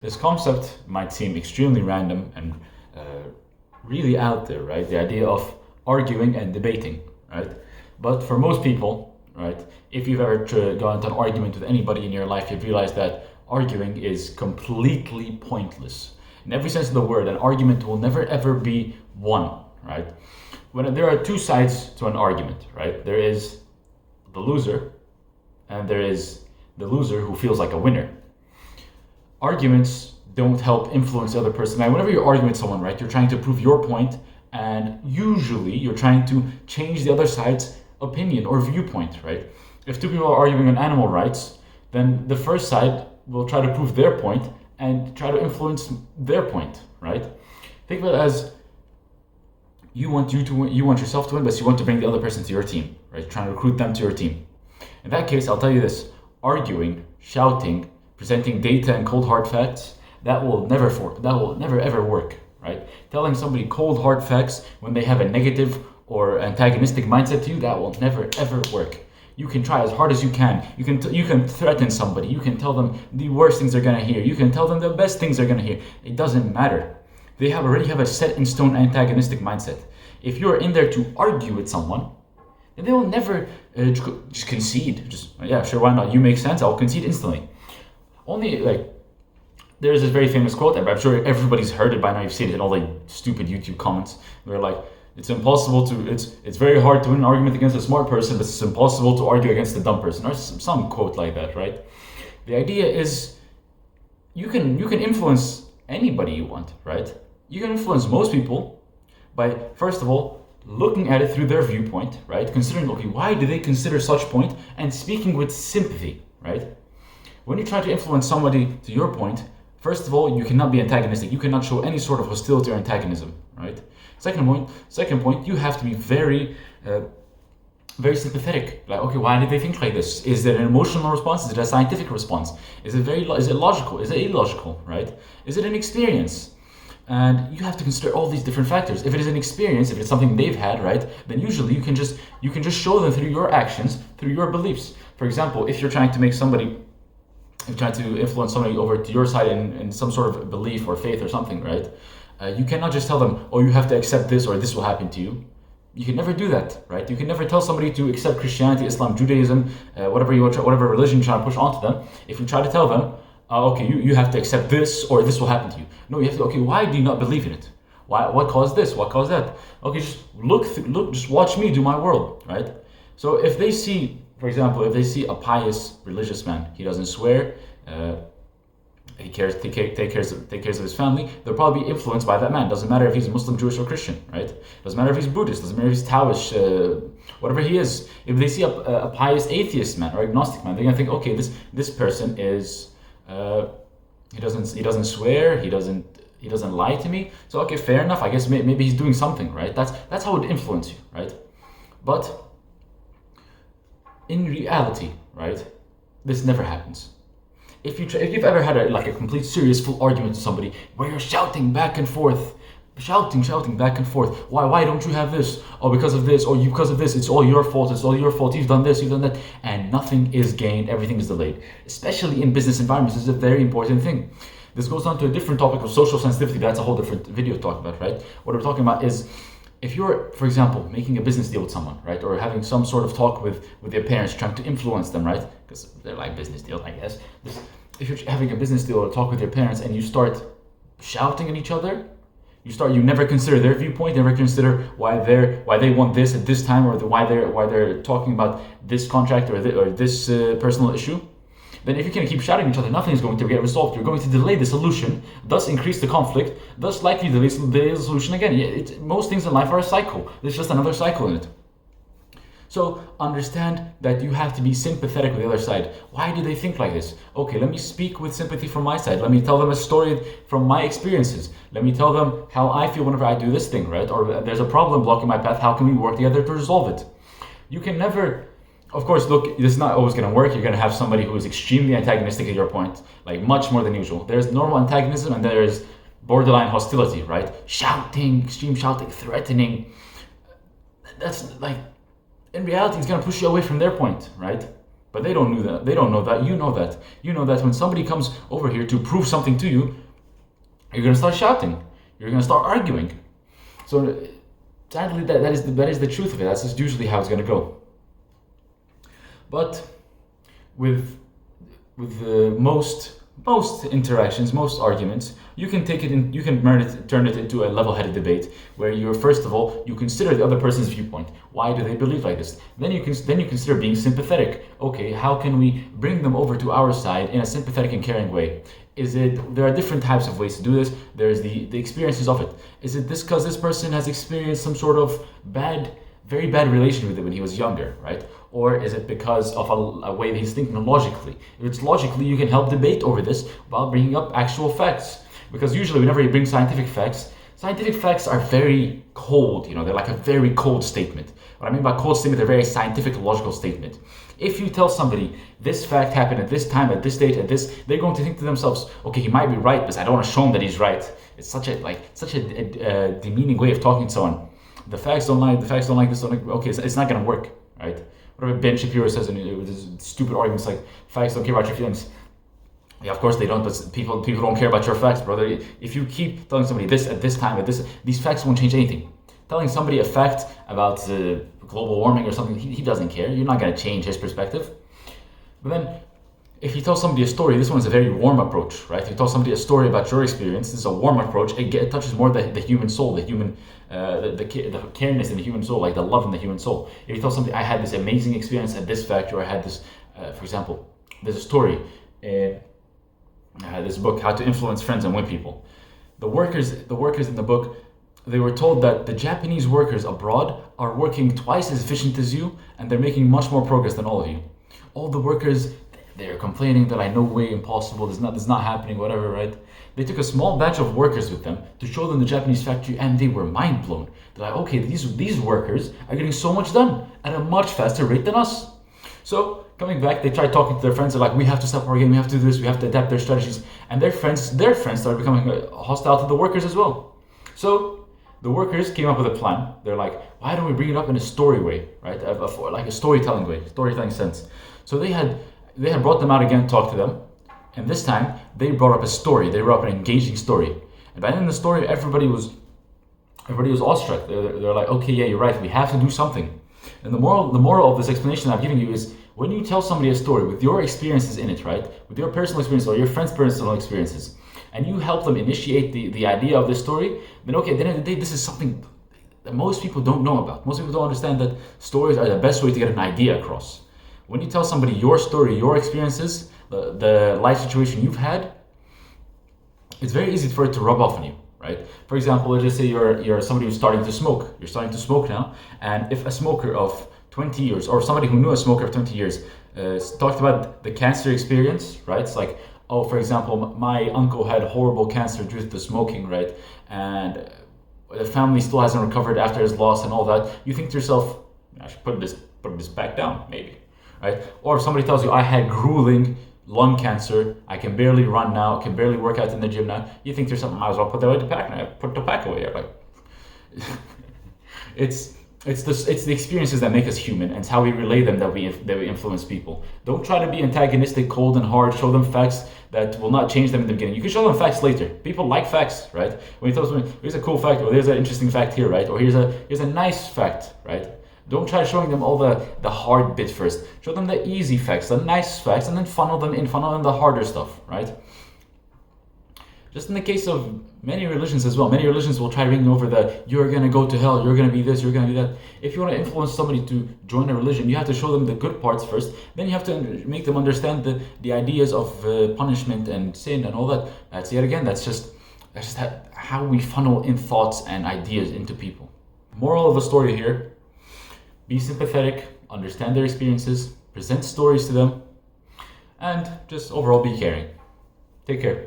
This concept might seem extremely random and really out there, right? The idea of arguing and debating, right? But for most people, right, if you've ever gone into an argument with anybody in your life, you've realized that arguing is completely pointless. In every sense of the word, an argument will never ever be won, right? When there are two sides to an argument, right? There is the loser and there is the loser who feels like a winner. Arguments don't help influence the other person. Now, whenever you're arguing with someone, right, you're trying to prove your point, and usually you're trying to change the other side's opinion or viewpoint, right? If two people are arguing on animal rights, then the first side will try to prove their point and try to influence their point, right? Think of it as you want yourself to win, but you want to bring the other person to your team, right? Trying to recruit them to your team. In that case, I'll tell you this: arguing, shouting, presenting data and cold hard facts, that will never ever work, right? Telling somebody cold hard facts when they have a negative or antagonistic mindset to you, that will never ever work. You can try as hard as you can. You can threaten somebody. You can tell them the worst things they're gonna hear. You can tell them the best things they're gonna hear. It doesn't matter. They already have a set in stone antagonistic mindset. If you're in there to argue with someone, then they will never just concede. Just, yeah, sure, why not? You make sense. I'll concede instantly. Only there's this very famous quote. I'm sure everybody's heard it by now. You've seen it in all the stupid YouTube comments where it's impossible to it's very hard to win an argument against a smart person, but it's impossible to argue against a dumb person, or some quote like that, right? The idea is you can influence anybody you want, right? You can influence most people by, first of all, looking at it through their viewpoint, right? Considering, okay, why do they consider such point, and speaking with sympathy, right? When you try to influence somebody to your point, first of all, you cannot be antagonistic. You cannot show any sort of hostility or antagonism, right? Second point, you have to be very sympathetic. Like, okay, why did they think like this? Is it an emotional response? Is it a scientific response? Is it logical? Is it illogical, right? Is it an experience? And you have to consider all these different factors. If it is an experience, if it's something they've had, right, then usually you can just show them through your actions, through your beliefs. For example, if you're trying to influence somebody over to your side in some sort of belief or faith or something, right? You cannot just tell them, oh, you have to accept this or this will happen to you. You can never do that, right? You can never tell somebody to accept Christianity, Islam, Judaism, whatever religion you're trying to push onto them. If you try to tell them, okay, you have to accept this or this will happen to you. No, you have to, okay, why do you not believe in it? Why? What caused this? What caused that? Okay, just watch me do my world, right? So if they see, for example, if they see a pious religious man, he doesn't swear, he take cares of his family, they'll probably be influenced by that man. Doesn't matter if he's Muslim, Jewish, or Christian, right? Doesn't matter if he's Buddhist, doesn't matter if he's Taoist, whatever he is. If they see a pious atheist man or agnostic man, they're gonna think, okay, this person is he doesn't swear, he doesn't lie to me. So okay, fair enough. I guess maybe he's doing something, right? That's how it would influence you, right? But in reality, right, this never happens. If you've ever had a complete serious full argument with somebody where you're shouting back and forth, shouting back and forth, why don't you have this? Oh, because of this, or you because of this, it's all your fault, you've done this, you've done that, and nothing is gained, everything is delayed. Especially in business environments, this is a very important thing. This goes on to a different topic of social sensitivity. That's a whole different video to talk about, right? What we're talking about is, if you're, for example, making a business deal with someone, right, or having some sort of talk with their parents, trying to influence them, right, because they're like business deals, I guess. If you're having a business deal or talk with your parents and you start shouting at each other, you never consider their viewpoint, never consider why they want this at this time, or why they're talking about this contract or this personal issue. Then if you can keep shouting at each other, nothing is going to get resolved. You're going to delay the solution, thus increase the conflict, thus likely delay the solution again. Most things in life are a cycle. There's just another cycle in it. So understand that you have to be sympathetic with the other side. Why do they think like this? Okay, let me speak with sympathy from my side. Let me tell them a story from my experiences. Let me tell them how I feel whenever I do this thing, right? Or there's a problem blocking my path. How can we work together to resolve it? You can never, of course, look, this is not always going to work. You're going to have somebody who is extremely antagonistic at your point, like much more than usual. There's normal antagonism and there is borderline hostility, right? Shouting, extreme shouting, threatening. That's like, in reality, it's going to push you away from their point, right? But they don't know that. They don't know that. You know that. You know that when somebody comes over here to prove something to you, you're gonna start shouting. You're gonna start arguing. So sadly, that is the truth of it. That's just usually how it's gonna go. But with most interactions, most arguments, you can take it in, you can turn it into a level-headed debate where you're, first of all, you consider the other person's viewpoint. Why do they believe like this? Then you consider being sympathetic. Okay, how can we bring them over to our side in a sympathetic and caring way? There are different types of ways to do this. There's the experiences of it. Is it this because this person has experienced some sort of very bad relation with it when he was younger, right? Or is it because of a way that he's thinking logically? If it's logically, you can help debate over this while bringing up actual facts. Because usually whenever you bring scientific facts are very cold, they're like a very cold statement. What I mean by cold statement, they're very scientific, logical statement. If you tell somebody this fact happened at this time, at this date, at this, they're going to think to themselves, okay, he might be right, but I don't want to show him that he's right. It's such a demeaning way of talking to someone. The facts don't lie, this, okay, it's not going to work, right? Whatever Ben Shapiro says in his stupid arguments like, facts don't care about your feelings. Yeah, of course they don't, but people don't care about your facts, brother. If you keep telling somebody this at this time, these facts won't change anything. Telling somebody a fact about global warming or something, he doesn't care. You're not going to change his perspective. But then, if you tell somebody a story, this one's a very warm approach, right? If you tell somebody a story about your experience, this is a warm approach. It touches more the human soul, the careness in the human soul, like the love in the human soul. If you tell somebody, I had this amazing experience at this factory, or I had this, for example, there's a story in this book, How to Influence Friends and Win People. The workers in the book, they were told that the Japanese workers abroad are working twice as efficient as you, and they're making much more progress than all of you. All the workers, they're complaining that, no way, impossible, this is not happening, whatever, right? They took a small batch of workers with them to show them the Japanese factory, and they were mind blown. They're like, okay, these workers are getting so much done at a much faster rate than us. So coming back, they tried talking to their friends. They're like, we have to stop our game, we have to do this, we have to adapt their strategies. And their friends started becoming hostile to the workers as well. So the workers came up with a plan. They're like, why don't we bring it up in a story way, right? Like a storytelling way, storytelling sense. So they had brought them out again, talked to them. And this time, they brought up a story. They brought up an engaging story. And by the end of the story, everybody was awestruck. They're like, okay, yeah, you're right. We have to do something. And the moral of this explanation I'm giving you is, when you tell somebody a story with your experiences in it, right? With your personal experience or your friend's personal experiences, and you help them initiate the idea of this story, then okay, at the end of the day, this is something that most people don't know about. Most people don't understand that stories are the best way to get an idea across. When you tell somebody your story, your experiences, the life situation you've had, it's very easy for it to rub off on you, right? For example, let's just say you're somebody who's starting to smoke. You're starting to smoke now, and if a smoker of 20 years, or somebody who knew a smoker of 20 years, talked about the cancer experience, right? It's like, oh, for example, my uncle had horrible cancer due to smoking, right? And the family still hasn't recovered after his loss and all that. You think to yourself, I should put this back down, maybe, right? Or if somebody tells you, I had grueling lung cancer, I can barely run now, I can barely work out in the gym now. You think to yourself, I might as well put the pack away. Like, it's the experiences that make us human, and it's how we relay them that we influence people. Don't try to be antagonistic, cold and hard. Show them facts that will not change them in the beginning. You can show them facts later. People like facts, right? When you tell someone, here's a cool fact, or there's an interesting fact here, right? Or here's a nice fact, right? Don't try showing them all the hard bit first. Show them the easy facts, the nice facts, and then funnel them in the harder stuff, right? Just in the case of many religions as well, many religions will try to bring over you're going to go to hell, you're going to be this, you're going to be that. If you want to influence somebody to join a religion, you have to show them the good parts first. Then you have to make them understand the ideas of punishment and sin and all that. That's just how we funnel in thoughts and ideas into people. Moral of the story here, be sympathetic, understand their experiences, present stories to them, and just overall be caring. Take care.